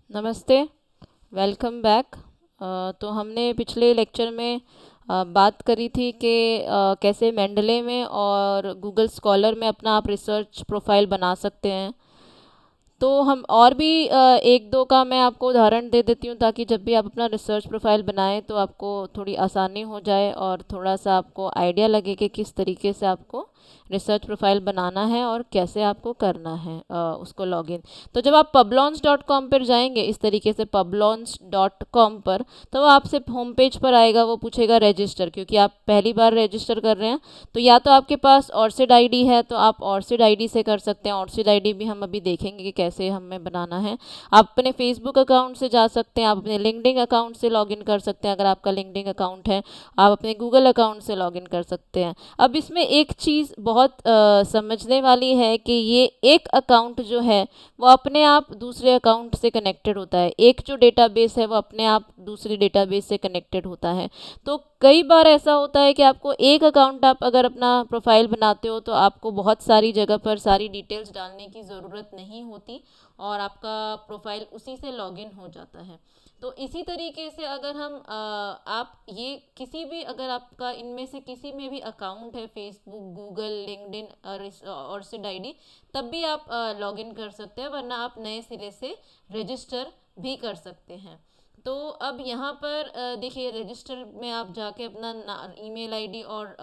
नमस्ते। Welcome back. तो हमने पिछले लेक्चर में बात करी थी कि कैसे मेंडले में और गूगल स्कॉलर में अपना आप रिसर्च प्रोफाइल बना सकते हैं। तो हम और भी एक दो का मैं आपको उदाहरण दे देती हूँ ताकि जब भी आप अपना रिसर्च प्रोफाइल बनाएं तो आपको थोड़ी आसानी हो जाए और थोड़ा सा आपको आइडिया लगे कि किस तरीके से आपको रिसर्च प्रोफाइल बनाना है और कैसे आपको करना है उसको लॉगिन। तो जब आप publons.com पर जाएंगे इस तरीके से publons.com पर, तो वो आपसे होम पेज पर आएगा। वो पूछेगा रजिस्टर, क्योंकि आप पहली बार रजिस्टर कर रहे हैं। तो या तो आपके पास ऑर्चिड आईडी है तो आप ऑर्चिड आईडी से कर सकते हैं। ऑर्चिड आईडी भी हम अभी देखेंगे कि कैसे हमें बनाना है। आप अपने फेसबुक अकाउंट से जा सकते हैं, आप अपने लिंक्डइन अकाउंट से लॉगिन कर सकते हैं अगर आपका लिंक्डइन अकाउंट है। आप अपने गूगल अकाउंट से लॉगिन कर सकते हैं। अब इसमें एक चीज़ बहुत समझने वाली है कि ये एक अकाउंट जो है वो अपने आप दूसरे अकाउंट से कनेक्टेड होता है। एक जो डेटाबेस है वो अपने आप दूसरी डेटाबेस से कनेक्टेड होता है। तो कई बार ऐसा होता है कि आपको एक अकाउंट, आप अगर अपना प्रोफाइल बनाते हो तो आपको बहुत सारी जगह पर सारी डिटेल्स डालने की ज़रूरत नहीं होती और आपका प्रोफाइल उसी से लॉगिन हो जाता है। तो इसी तरीके से अगर हम आप ये किसी भी, अगर आपका इनमें से किसी में भी अकाउंट है, फेसबुक, गूगल, लिंक्डइन और सिड आईडी, तब भी आप लॉगिन कर सकते हैं, वरना आप नए सिरे से रजिस्टर भी कर सकते हैं। तो अब यहाँ पर देखिए, रजिस्टर में आप जाके अपना ईमेल आईडी और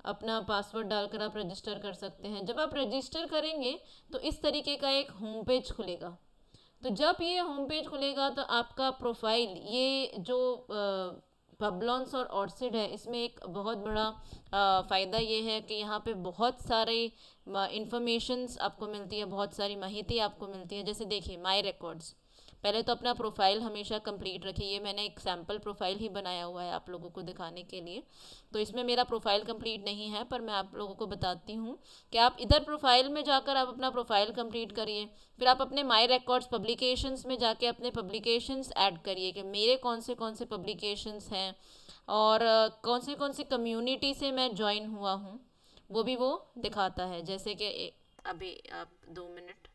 अपना पासवर्ड डालकर आप रजिस्टर कर सकते हैं। जब आप रजिस्टर करेंगे तो इस तरीके का एक होम पेज खुलेगा। तो जब ये होम पेज खुलेगा तो आपका प्रोफाइल, ये जो पबलॉन्स और ऑर्चिड है, इसमें एक बहुत बड़ा फ़ायदा ये है कि यहाँ पे बहुत सारे इंफॉर्मेशंस आपको मिलती है, बहुत सारी माहिती आपको मिलती है। जैसे देखिए, माय रिकॉर्ड्स, पहले तो अपना प्रोफाइल हमेशा कंप्लीट रखिए। ये मैंने एक सैम्पल प्रोफाइल ही बनाया हुआ है आप लोगों को दिखाने के लिए। तो इसमें मेरा प्रोफाइल कंप्लीट नहीं है, पर मैं आप लोगों को बताती हूँ कि आप इधर प्रोफाइल में जाकर आप अपना प्रोफाइल कंप्लीट करिए। फिर आप अपने माय रिकॉर्ड्स पब्लिकेशंस में जाके अपने पब्लिकेशंस ऐड करिए कि मेरे कौन से पब्लिकेशंस हैं और कौन सी कम्युनिटी से मैं ज्वाइन हुआ हूँ, वो भी वो दिखाता है। जैसे कि अभी आप 2 मिनट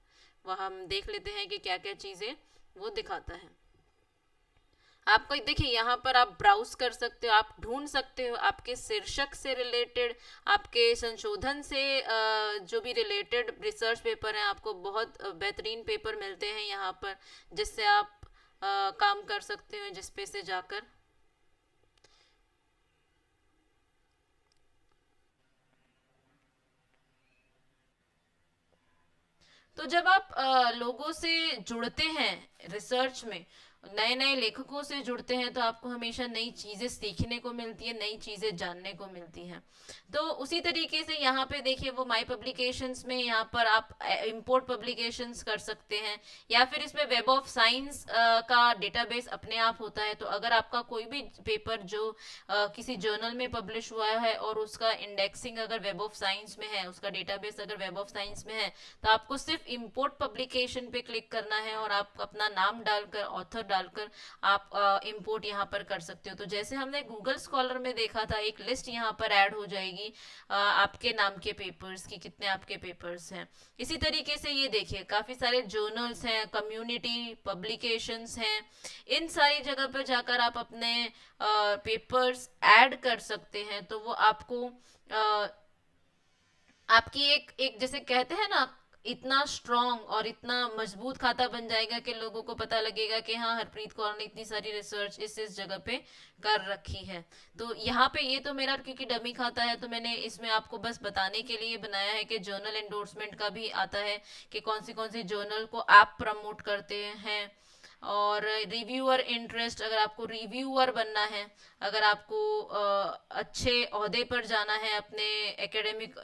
वहाँ हम देख लेते हैं कि क्या क्या चीज़ें वो दिखाता है। आपको देखिए, यहाँ पर आप ब्राउज कर सकते हो, आप ढूंढ सकते हो आपके शीर्षक से रिलेटेड, आपके संशोधन से जो भी रिलेटेड रिसर्च पेपर हैं, आपको बहुत बेहतरीन पेपर मिलते हैं यहाँ पर, जिससे आप काम कर सकते हो जिस पे से जाकर। तो जब आप लोगों से जुड़ते हैं रिसर्च में, नए नए लेखकों से जुड़ते हैं, तो आपको हमेशा नई चीजें सीखने को मिलती है, नई चीजें जानने को मिलती हैं। तो उसी तरीके से यहाँ पे देखिए, वो माय पब्लिकेशंस में यहाँ पर आप इंपोर्ट पब्लिकेशंस कर सकते हैं, या फिर इसमें वेब ऑफ साइंस का डेटाबेस अपने आप होता है। तो अगर आपका कोई भी पेपर जो किसी जर्नल में पब्लिश हुआ है और उसका इंडेक्सिंग अगर वेब ऑफ साइंस में है, उसका डेटाबेस अगर वेब ऑफ साइंस में है, तो आपको सिर्फ इंपोर्ट पब्लिकेशन पे क्लिक करना है और आप अपना नाम डालकर, ऑथर डालकर आप इंपोर्ट यहाँ पर कर सकते हो। तो जैसे हमने गूगल स्कॉलर में देखा था, एक लिस्ट यहाँ पर ऐड हो जाएगी आपके नाम के पेपर्स की, कितने आपके पेपर्स हैं। इसी तरीके से ये देखिए, काफी सारे जर्नल्स हैं, कम्युनिटी पब्लिकेशंस हैं। इन सारी जगह पर जाकर आप अपने पेपर्स ऐड कर सकते हैं। तो वो आपको आपकी एक एक जैसे कहते हैं ना, इतना स्ट्रांग और इतना मजबूत खाता बन जाएगा कि लोगों को पता लगेगा कि हाँ, हरप्रीत कौर ने इतनी सारी रिसर्च इस जगह पे कर रखी है। तो यहाँ पे ये तो मेरा क्योंकि डमी खाता है, तो मैंने इसमें आपको बस बताने के लिए बनाया है कि जर्नल एंडोर्समेंट का भी आता है कि कौन सी जर्नल को आप प्रमोट करते हैं। और रिव्यूअर इंटरेस्ट, अगर आपको रिव्यूअर बनना है, अगर आपको अच्छे ओहदे पर जाना है अपने एकेडमिक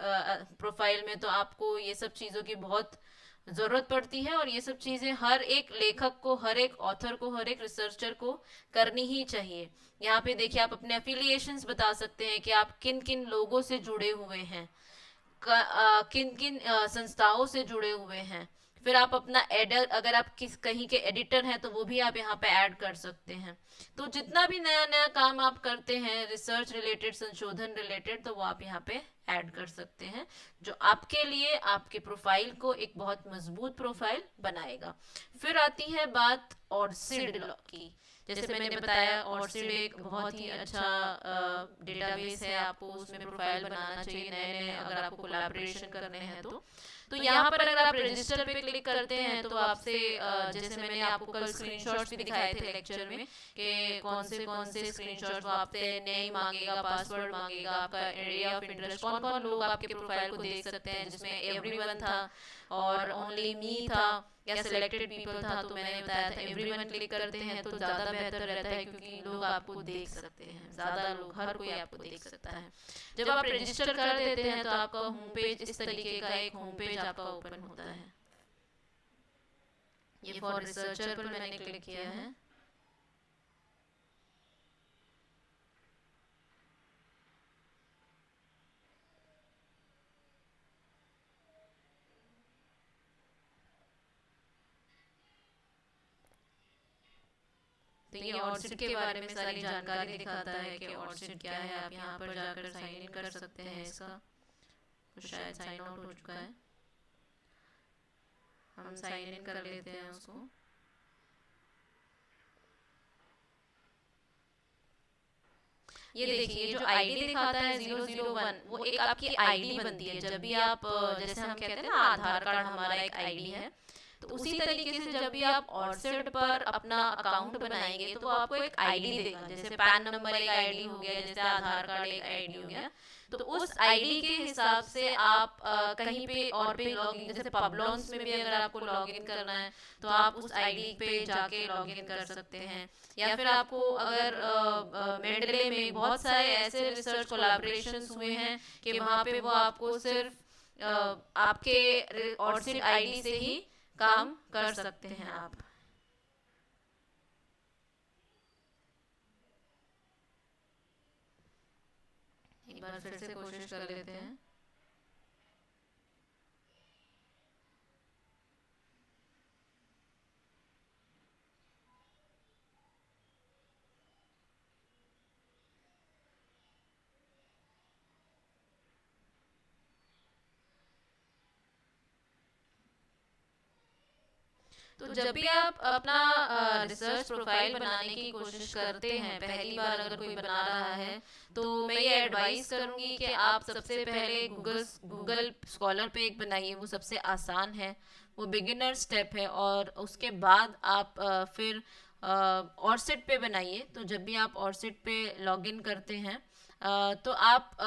प्रोफाइल में, तो आपको ये सब चीज़ों की बहुत ज़रूरत पड़ती है। और ये सब चीज़ें हर एक लेखक को, हर एक ऑथर को, हर एक रिसर्चर को करनी ही चाहिए। यहाँ पे देखिए, आप अपने एफिलिएशंस बता सकते हैं कि आप किन किन लोगों से जुड़े हुए हैं, किन किन संस्थाओं से जुड़े हुए हैं। फिर आप अपना एडर, अगर आप किस कहीं के एडिटर हैं तो वो भी आप यहाँ पे ऐड कर सकते हैं। तो जितना भी नया नया काम आप करते हैं रिसर्च रिलेटेड, संशोधन रिलेटेड, तो वो आप यहाँ पे ऐड कर सकते हैं, जो आपके लिए आपके प्रोफाइल को एक बहुत मजबूत प्रोफाइल बनाएगा। फिर आती है बात ऑर्सिड की। जैसे मैंने बताया, ऑर्सिड एक बहुत ही अच्छा डेटाबेस है, आपको उसमें प्रोफाइल बनाना चाहिए नए नए, अगर आपको कोलैबोरेशन करने हैं तो यहाँ पर अगर आप रजिस्टर पे क्लिक करते हैं तो आपसे जैसे मैंने आपको कल स्क्रीनशॉट्स भी दिखाए थे लेक्चर में कि कौन से स्क्रीनशॉट्स वो आपसे नहीं मांगेगा, पासवर्ड मांगेगा, आपका एरिया ऑफ इंटरेस्ट, कौन कौन लोग आपके प्रोफाइल को देख सकते हैं, जिसमें एवरीवन था और ओनली मी था या सिलेक्टेड पीपल था। तो मैंने बताया था एवरीवन क्लिक करते हैं तो ज़्यादा बेहतर रहता है, क्योंकि लोग आपको देख सकते हैं, ज़्यादा लोग, हर कोई आपको देख सकता है। जब आप रजिस्टर कर देते हैं तो आपका होम पेज इस तरीके का एक होम पेज आपका ओपन होता है। ये फॉर रिसर्चर पर मैंने क्लिक किया है। तो ये ऑर्चिड के बारे में सारी जानकारी दिखाता है कि ऑर्चिड क्या है। आप यहाँ पर जाकर साइन इन कर सकते हैं इसका, तो शायद साइन आउट हो चुका है, हम साइन इन कर लेते हैं उसको। ये देखिए जो आईडी दिखाता है 001, वो एक आपकी आईडी बनती है। जब भी आप जैसे हम कहते हैं ना आधार कार्ड हमारा एक आईडी है, तो उसी तरीके से जब भी आप ऑर्चिड पर अपना अकाउंट बनाएंगे तो आपको एक आईडी देगा। जैसे पैन नंबर एक आईडी हो गया, जैसे आधार कार्ड एक आईडी हो गया, तो उस आईडी के हिसाब से आप कहीं पे और पे लॉगिन, जैसे पबलॉन्स में भी अगर आपको लॉगिन करना है तो आप उस आईडी पे जाके लॉगिन कर सकते हैं। या फिर आपको अगर मेंडले में बहुत सारे ऐसे रिसर्च कोलैबोरेशंस हुए हैं कि वहाँ पे वो आपको सिर्फ आपके ऑर्चिड आईडी से ही काम कर सकते हैं आप। एक बार फिर से कोशिश कर लेते हैं। तो जब भी आप अपना रिसर्च प्रोफाइल बनाने की कोशिश करते हैं, पहली बार अगर कोई बना रहा है, तो मैं ये एडवाइस करूंगी कि आप सबसे पहले गूगल स्कॉलर पे एक बनाइए। वो सबसे आसान है, वो बिगिनर स्टेप है। और उसके बाद आप फिर ऑर्चिड पे बनाइए। तो जब भी आप ऑर्चिड पे लॉगिन करते हैं तो आप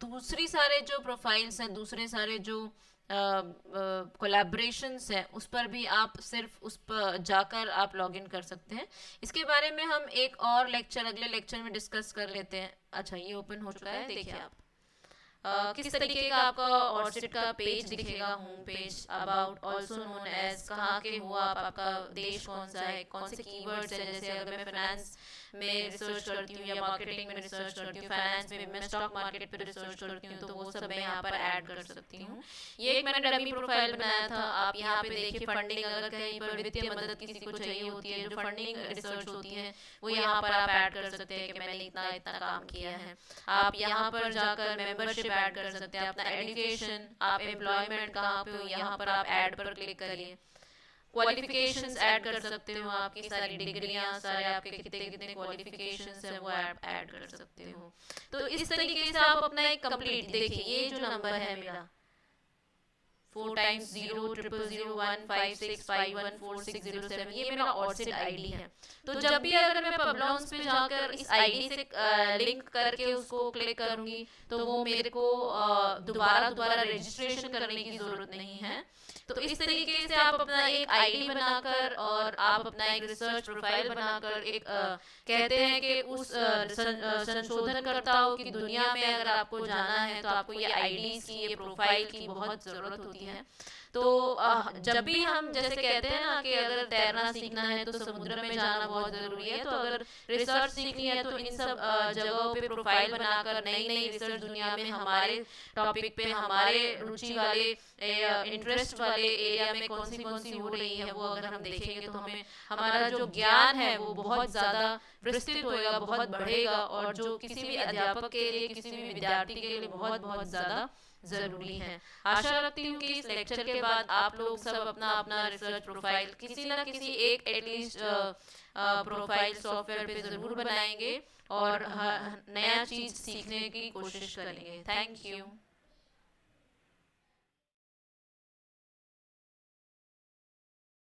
दूसरी सारे जो प्रोफाइल्स हैं, दूसरे सारे जो कोलैबोरेशंस हैं, उस पर भी आप सिर्फ उस पर जाकर आप लॉगिन कर सकते हैं। इसके बारे में हम एक और लेक्चर, अगले लेक्चर में डिस्कस कर लेते हैं। अच्छा, ये ओपन हो चुका है, देखिए आप किस तरीके का आपका ऑर्चिड का पेज दिखेगा, home page. About, also known as, कहाँ के हो आप, आपका देश कौन सा है, कौन से कीवर्ड्स हैं। जैसे अगर मैं फाइनेंस में रिसर्च करती हूँ या मार्केटिंग में रिसर्च करती हूँ, फाइनेंस में मैं स्टॉक मार्केट पे रिसर्च करती हूँ, तो वो सब मैं यहाँ पर ऐड कर सकती हूँ। ये एक मैंने डमी प्रोफाइल बनाया था। आप यहाँ पे देखिए फंडिंग, अगर कहीं पर वित्तीय मदद किसी को चाहिए होती है, जो फंडिंग रिसर्च होती है, वो यहाँ पर आप ऐड कर सकते हैं कि मैंने इतना इतना काम किया है। आप यहाँ पर जाकर मेंबरशिप ऐड कर सकते हैं, अपना एजुकेशन, आप एम्प्लॉयमेंट कहाँ पे हो, यहाँ पर आप ऐड पर क्लिक करिए। क्वालिफिकेशंस ऐड कर सकते हो, आपकी सारी डिग्रियां, सारे आपके कितने कितने क्वालिफिकेशंस है वो ऐड कर सकते हो। तो इस तरीके से आप अपना एक कंप्लीट, देखिए ये जो नंबर है मेरा 4 टाइम्स 0001565146007, ये मेरा ऑर्चिड आईडी है। तो जब भी अगर मैं पबलॉन्स पे जाकर इस आईडी से लिंक करके उसको क्लिक करूंगी तो वो मेरे को दोबारा रजिस्ट्रेशन करने की जरूरत नहीं है। तो इस तरीके से आप अपना एक आईडी बनाकर और आप अपना एक रिसर्च प्रोफाइल बनाकर एक कहते हैं कि उस संशोधनकर्ताओं की दुनिया में अगर आपको जाना है तो आपको ये आईडीज की, ये प्रोफाइल की बहुत ज़रूरत होती है। तो जब भी हम जैसे कहते हैं ना कि अगर तैरना सीखना है तो समुद्र में जाना बहुत ज़रूरी है, तो अगर रिसर्च सीखनी है तो इन सब जगहों पे प्रोफाइल बनाकर नई नई रिसर्च दुनिया में हमारे टॉपिक पे, हमारे रुचि वाले इंटरेस्ट वाले एरिया में कौन सी हो रही है, वो अगर हम देखेंगे तो हमें हमारा जो ज्ञान है वो बहुत ज़्यादा विस्तृत होएगा, बहुत बढ़ेगा, और जो किसी भी अध्यापक के लिए, किसी भी विद्यार्थी के लिए बहुत बहुत ज़्यादा ज़रूरी हैं। आशा रखती हूँ कि इस लेक्चर के बाद आप लोग सब अपना अपना रिसर्च प्रोफाइल किसी ना किसी एक एटलीस्ट प्रोफाइल सॉफ्टवेयर पे ज़रूर बनाएंगे और नया चीज़ सीखने की कोशिश करेंगे। Thank you.